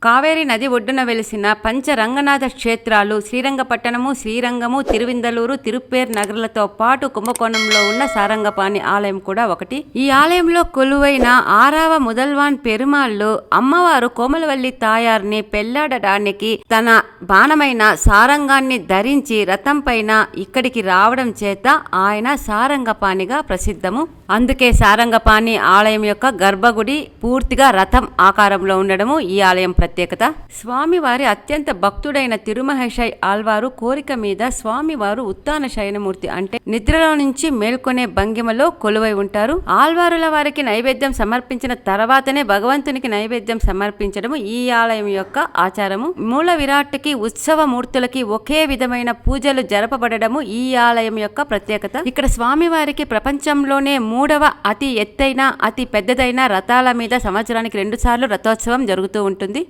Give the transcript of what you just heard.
కావేరీ నది ఒడ్డున వెలిసిన పంచరంగనాథ క్షేత్రాలు శ్రీరంగపట్టణము, శ్రీరంగము, తిరువిందలూరు, తిరుప్పేర్ నగరాలతో పాటు కుంభకోణంలో ఉన్న సారంగపాణి ఆలయం కూడా ఒకటి. ఈ ఆలయంలో కొలువైన ఆరవ ముదల్వాన్ పెరుమాళ్ళు అమ్మవారు కోమలవల్లి తాయార్ని పెళ్లాడడానికి తన బాణమైన సారంగాన్ని ధరించి రథం పైన ఇక్కడికి రావడం చేత ఆయన సారంగపాణిగా ప్రసిద్ధము. అందుకే సారంగపాణి ఆలయం యొక్క గర్భగుడి పూర్తిగా రథం ఆకారంలో ఉండడము ఈ ఆలయం ప్రత్యేకత. స్వామివారి అత్యంత భక్తుడైన తిరుమహేశై ఆళ్వారు కోరిక మీద స్వామివారు ఉత్తాన శయనమూర్తి అంటే నిద్రలో నుంచి మేల్కొనే భంగిమలో కొలువై ఉంటారు. ఆళ్వారుల వారికి నైవేద్యం సమర్పించిన తర్వాతనే భగవంతునికి నైవేద్యం సమర్పించడము ఈ ఆలయం యొక్క ఆచారము. మూల విరాట్కి ఉత్సవ మూర్తులకి ఒకే విధమైన పూజలు జరపబడము ఈ ఆలయం యొక్క ప్రత్యేకత. ఇక్కడ స్వామివారికి ప్రపంచంలోనే మూడవ అతి ఎత్తైన అతి పెద్దదైన రథాల మీద సంవత్సరానికి 2 సార్లు రథోత్సవం జరుగుతూ ఉంటుంది.